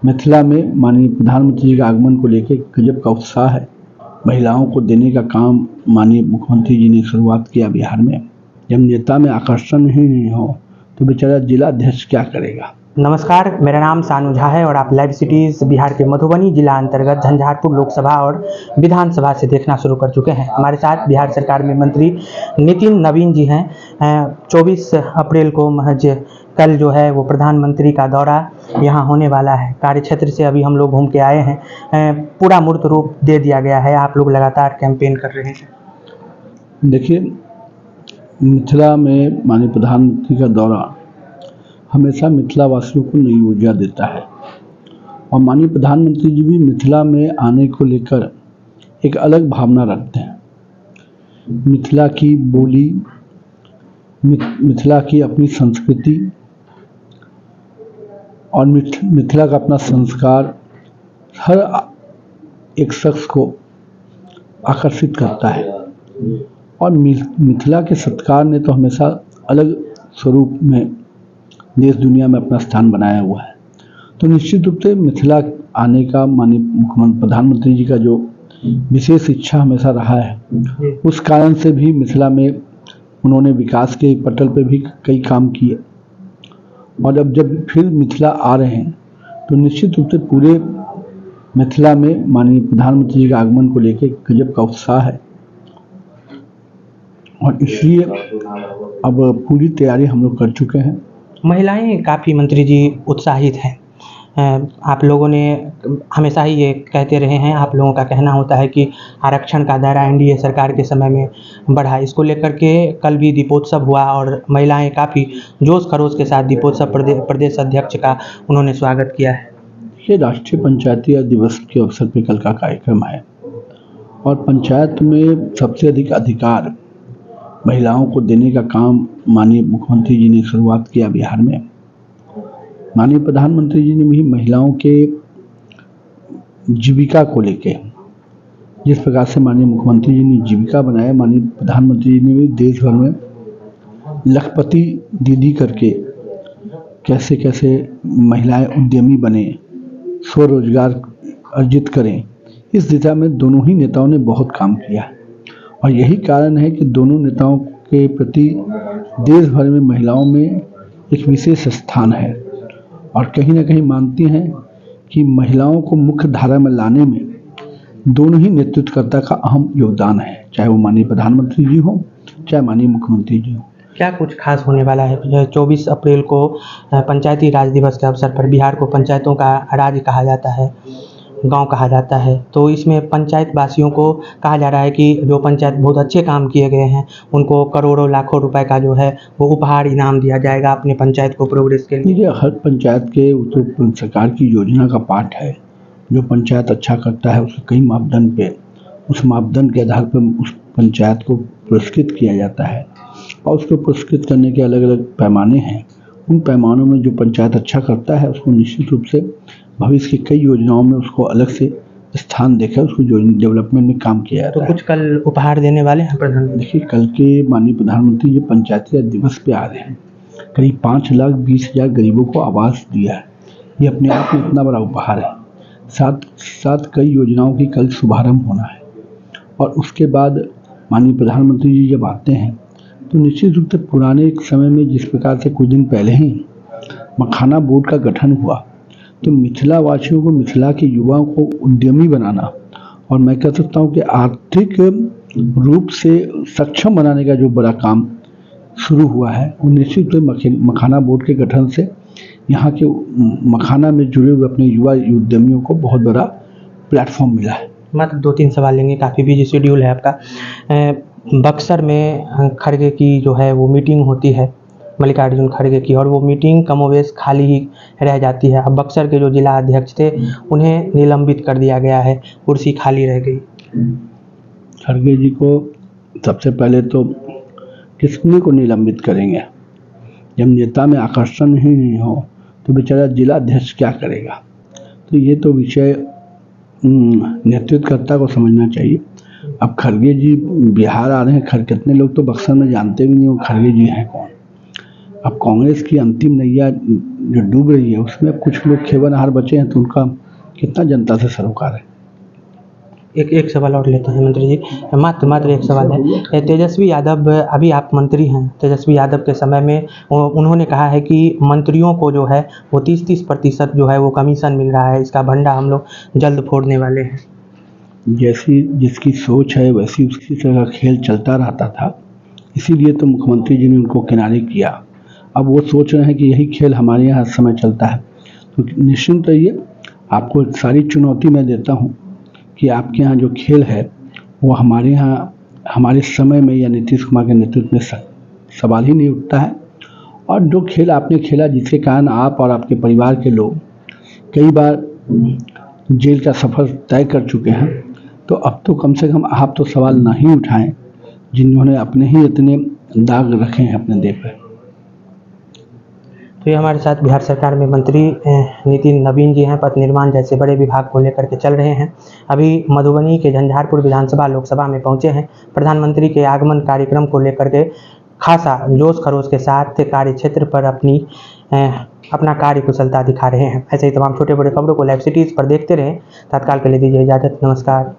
मिथिला में माननीय प्रधानमंत्री जी के आगमन को लेकर गजब का उत्साह है। महिलाओं को देने का काम माननीय मुख्यमंत्री जी ने शुरुआत किया बिहार में। जब नेता में आकर्षण ही नहीं हो तो बेचारा जिला अध्यक्ष क्या करेगा। नमस्कार, मेरा नाम सानू झा है और आप लाइव सिटीज़ बिहार के मधुबनी जिला अंतर्गत झंझारपुर लोकसभा और विधानसभा से देखना शुरू कर चुके हैं। हमारे साथ बिहार सरकार में मंत्री नितिन नवीन जी हैं। 24 अप्रैल को महज कल जो है वो प्रधानमंत्री का दौरा यहाँ होने वाला है। कार्यक्षेत्र से अभी हम लोग घूम के आए हैं। पूरा मूर्त रूप दे दिया गया है। आप लोग लगातार कैंपेन कर रहे हैं। देखिए, मिथिला में माननीय प्रधानमंत्री का दौरा हमेशा मिथिला वासियों को नई ऊर्जा देता है और माननीय प्रधानमंत्री जी भी मिथिला में आने को लेकर एक अलग भावना रखते हैं। मिथिला की बोली, मिथिला की अपनी संस्कृति और मिथिला का अपना संस्कार हर एक शख्स को आकर्षित करता है और मिथिला के सत्कार ने तो हमेशा अलग स्वरूप में देश दुनिया में अपना स्थान बनाया हुआ है। तो निश्चित रूप से मिथिला आने का माननीय मुख्यमंत्री प्रधानमंत्री जी का जो विशेष इच्छा हमेशा रहा है, उस कारण से भी मिथिला में उन्होंने विकास के पटल पे भी कई काम किए और अब जब फिर मिथिला आ रहे हैं तो निश्चित रूप से पूरे मिथिला में माननीय प्रधानमंत्री जी के आगमन को लेकर गजब का उत्साह है और इसलिए अब पूरी तैयारी हम लोग कर चुके हैं। महिलाएं काफ़ी मंत्री जी उत्साहित हैं। आप लोगों ने हमेशा ही ये कहते रहे हैं, आप लोगों का कहना होता है कि आरक्षण का दायरा एनडीए सरकार के समय में बढ़ा। इसको लेकर के कल भी दीपोत्सव हुआ और महिलाएं काफ़ी जोश खरोश के साथ दीपोत्सव प्रदेश अध्यक्ष का उन्होंने स्वागत किया है। ये राष्ट्रीय पंचायती राज दिवस के अवसर पर कल का कार्यक्रम है और पंचायत में सबसे अधिक अधिकार महिलाओं को देने का काम माननीय मुख्यमंत्री जी ने शुरुआत किया बिहार में। माननीय प्रधानमंत्री जी ने भी महिलाओं के जीविका को लेके जिस प्रकार से माननीय मुख्यमंत्री जी ने जीविका बनाया, माननीय प्रधानमंत्री जी ने भी देश भर में लखपति दीदी करके कैसे कैसे महिलाएं उद्यमी बने, स्वरोजगार अर्जित करें, इस दिशा में दोनों ही नेताओं ने बहुत काम किया और यही कारण है कि दोनों नेताओं के प्रति देश भर में महिलाओं में एक विशेष स्थान है और कहीं ना कहीं मानती हैं कि महिलाओं को मुख्य धारा में लाने में दोनों ही नेतृत्वकर्ता का अहम योगदान है, चाहे वो माननीय प्रधानमंत्री जी हो चाहे माननीय मुख्यमंत्री जी हो। क्या कुछ खास होने वाला है? 24 अप्रैल को पंचायती राज दिवस के अवसर पर बिहार को पंचायतों का राज्य कहा जाता है, गांव कहा जाता है, तो इसमें पंचायत वासियों को कहा जा रहा है कि जो पंचायत बहुत अच्छे काम किए गए हैं उनको करोड़ों लाखों रुपए का जो है वो उपहार इनाम दिया जाएगा अपने पंचायत को प्रोग्रेस के लिए। ये हर पंचायत के तो सरकार की योजना का पार्ट है। जो पंचायत अच्छा करता है उसके कई मापदंड पे, उस मापदंड के आधार पर उस पंचायत को पुरस्कृत किया जाता है और उसको पुरस्कृत करने के अलग अलग पैमाने हैं। उन पैमानों में जो पंचायत अच्छा करता है उसको निश्चित रूप से भविष्य की कई योजनाओं में उसको अलग से स्थान देकर उसको डेवलपमेंट में काम किया जाता है। तो कुछ कल उपहार देने वाले हैं प्रधानमंत्री? देखिए, कल के माननीय प्रधानमंत्री जी पंचायती राज दिवस पे आ रहे हैं। करीब 5,20,000 गरीबों को आवास दिया है। ये अपने आप में इतना बड़ा उपहार है। साथ साथ कई योजनाओं की कल शुभारंभ होना है और उसके बाद माननीय प्रधानमंत्री जी जब आते हैं तो निश्चित रूप से पुराने समय में जिस प्रकार से कुछ दिन पहले ही मखाना बोर्ड का गठन हुआ तो मिथिला वासियों को, मिथिला के युवाओं को उद्यमी बनाना और मैं कह सकता हूँ कि आर्थिक रूप से सक्षम बनाने का जो बड़ा काम शुरू हुआ है वो निश्चित रूप से मखाना बोर्ड के गठन से यहाँ के मखाना में जुड़े हुए अपने युवा उद्यमियों को बहुत बड़ा प्लेटफॉर्म मिला है। मात्र 2-3 सवाल लेंगे, काफ़ी बिजी शेड्यूल है आपका। बक्सर में खड़गे की जो है वो मीटिंग होती है, मल्लिकार्जुन खड़गे की, और वो मीटिंग कमोवेश खाली ही रह जाती है। अब बक्सर के जो जिला अध्यक्ष थे उन्हें निलंबित कर दिया गया है, कुर्सी खाली रह गई। खड़गे जी को सबसे पहले तो किसने को निलंबित करेंगे? जब नेता में आकर्षण ही नहीं हो तो बेचारा जिला अध्यक्ष क्या करेगा। तो ये तो विषय नेतृत्वकर्ता को समझना चाहिए। अब खड़गे जी बिहार आ रहे हैं, कितने लोग तो बक्सर में जानते भी नहीं हो खड़गे जी हैं कौन। अब कांग्रेस की अंतिम नैया जो डूब रही है उसमें अब कुछ लोग खेवनहार बचे हैं, तो उनका कितना जनता से सरोकार है। एक सवाल और लेते हैं मंत्री जी, मात्र एक सवाल है। तेजस्वी यादव, अभी आप मंत्री हैं, तेजस्वी यादव के समय में उन्होंने कहा है कि मंत्रियों को जो है वो 30% जो है वो कमीशन मिल रहा है, इसका भंडा हम लोग जल्द फोड़ने वाले हैं। जैसी जिसकी सोच है वैसी उसी तरह का खेल चलता रहता था, इसीलिए तो मुख्यमंत्री जी ने उनको किनारे किया। अब वो सोच रहे हैं कि यही खेल हमारे यहाँ हर समय चलता है, तो निश्चिंत रहिए, आपको सारी चुनौती मैं देता हूँ कि आपके यहाँ जो खेल है वो हमारे यहाँ हमारे समय में या नीतीश कुमार के नेतृत्व में सवाल ही नहीं उठता है। और जो खेल आपने खेला जिसके कारण आप और आपके परिवार के लोग कई बार जेल का सफ़र तय कर चुके हैं, तो अब तो कम से कम आप तो सवाल ना ही उठाएं जिन्होंने अपने ही इतने दाग रखे हैं अपने देह पर। तो ये हमारे साथ बिहार सरकार में मंत्री नितिन नवीन जी हैं, पथ निर्माण जैसे बड़े विभाग को लेकर के चल रहे हैं। अभी मधुबनी के झंझारपुर विधानसभा लोकसभा में पहुंचे हैं। प्रधानमंत्री के आगमन कार्यक्रम को लेकर के खासा जोश खरोश के साथ कार्य क्षेत्र पर अपना कार्य कुशलता दिखा रहे हैं। ऐसे ही तमाम छोटे बड़े खबरों को लाइव सिटीज़ पर देखते रहें। तत्काल के लिए दीजिए इजाज़त, नमस्कार।